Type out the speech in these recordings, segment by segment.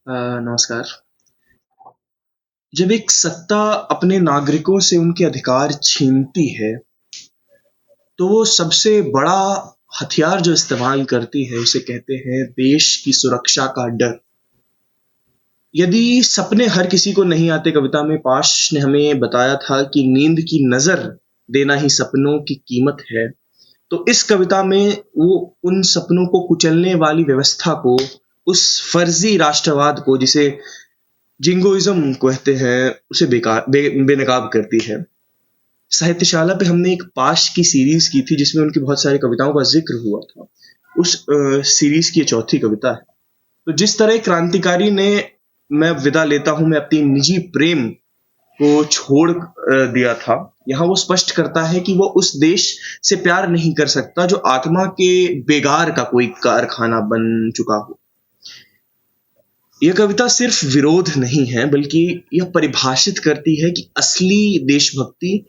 नमस्कार। जब एक सत्ता अपने नागरिकों से उनके अधिकार छीनती है, तो वो सबसे बड़ा हथियार जो इस्तेमाल करती है, उसे कहते हैं देश की सुरक्षा का डर। यदि सपने हर किसी को नहीं आते, कविता में पाश ने हमें बताया था कि नींद की नज़र देना ही सपनों की कीमत है। तो इस कविता में वो उन सपनों को कुचलने वाली व्यवस्था को, उस फर्जी राष्ट्रवाद को जिसे जिंगोइज्म कहते हैं, उसे बेनकाब करती है। साहित्यशाला पे हमने एक पाश की सीरीज की थी जिसमें उनकी बहुत सारी कविताओं का जिक्र हुआ था। उस सीरीज की ये चौथी कविता है। तो जिस तरह क्रांतिकारी ने मैं विदा लेता हूं मैं अपनी निजी प्रेम को छोड़ दिया था, यहाँ वो स्पष्ट करता है कि वो उस देश से प्यार नहीं कर सकता जो आत्मा के बेगार का कोई कारखाना बन चुका हो। यह कविता सिर्फ विरोध नहीं है, बल्कि यह परिभाषित करती है कि असली देशभक्ति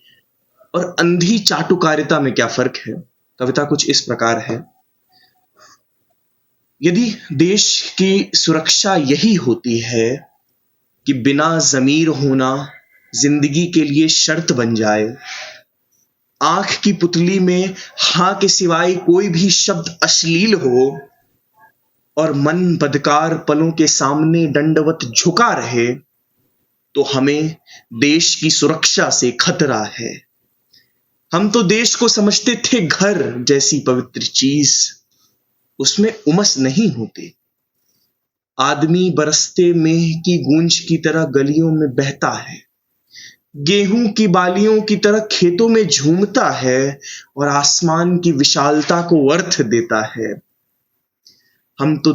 और अंधी चाटुकारिता में क्या फर्क है। कविता कुछ इस प्रकार है। यदि देश की सुरक्षा यही होती है कि बिना जमीर होना जिंदगी के लिए शर्त बन जाए, आंख की पुतली में हां के सिवाय कोई भी शब्द अश्लील हो और मन बदकार पलों के सामने दंडवत झुका रहे, तो हमें देश की सुरक्षा से खतरा है। हम तो देश को समझते थे घर जैसी पवित्र चीज, उसमें उमस नहीं होती। आदमी बरसते मेह की गूंज की तरह गलियों में बहता है, गेहूं की बालियों की तरह खेतों में झूमता है और आसमान की विशालता को अर्थ देता है। हम तो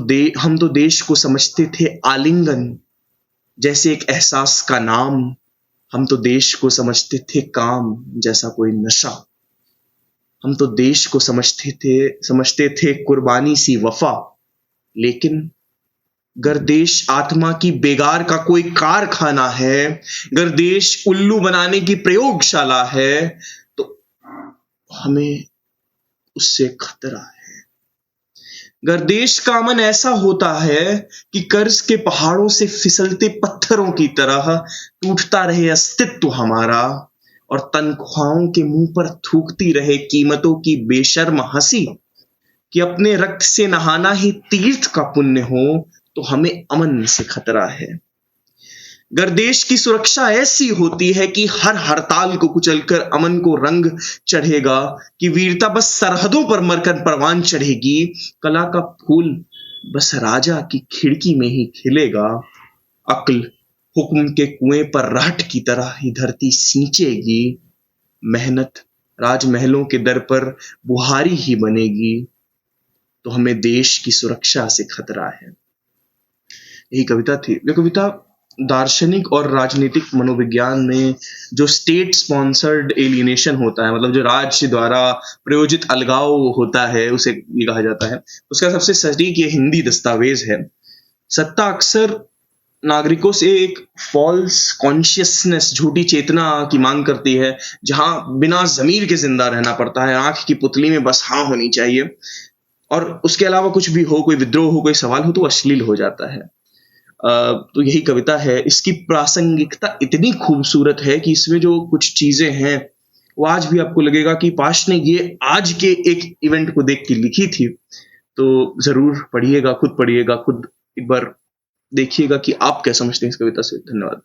देश को समझते थे आलिंगन जैसे एक एहसास का नाम। हम तो देश को समझते थे काम जैसा कोई नशा। हम तो देश को समझते थे कुर्बानी सी वफा। लेकिन गर्देश आत्मा की बेगार का कोई कारखाना है, गर्देश उल्लू बनाने की प्रयोगशाला है, तो हमें उससे खतरा है। गर्देश का अमन ऐसा होता है कि कर्ज के पहाड़ों से फिसलते पत्थरों की तरह टूटता रहे अस्तित्व हमारा, और तनख्वाहों के मुंह पर थूकती रहे कीमतों की बेशर्म हंसी कि अपने रक्त से नहाना ही तीर्थ का पुण्य हो, तो हमें अमन से खतरा है। गर्देश की सुरक्षा ऐसी होती है कि हर हड़ताल को कुचलकर अमन को रंग चढ़ेगा, कि वीरता बस सरहदों पर मरकर परवान चढ़ेगी, कला का फूल बस राजा की खिड़की में ही खिलेगा, अक्ल हुक्म के कुएं पर राहट की तरह ही धरती सींचेगी, मेहनत राजमहलों के दर पर बुहारी ही बनेगी, तो हमें देश की सुरक्षा से खतरा है। यही कविता थी। ये कविता दार्शनिक और राजनीतिक मनोविज्ञान में जो स्टेट स्पॉन्सर्ड एलियनेशन होता है, मतलब जो राज्य द्वारा प्रायोजित अलगाव होता है, उसे ये कहा जाता है, उसका सबसे सटीक ये हिंदी दस्तावेज है। सत्ता अक्सर नागरिकों से एक फॉल्स कॉन्शियसनेस, झूठी चेतना की मांग करती है, जहां बिना जमीर के जिंदा रहना पड़ता है। आंख की पुतली में बस हाँ होनी चाहिए, और उसके अलावा कुछ भी हो, कोई विद्रोह हो, कोई सवाल हो, तो अश्लील हो जाता है। तो यही कविता है। इसकी प्रासंगिकता इतनी खूबसूरत है कि इसमें जो कुछ चीजें हैं, वो आज भी आपको लगेगा कि पाश ने ये आज के एक इवेंट को देख के लिखी थी। तो जरूर पढ़िएगा, खुद एक बार देखिएगा कि आप क्या समझते हैं इस कविता से। धन्यवाद।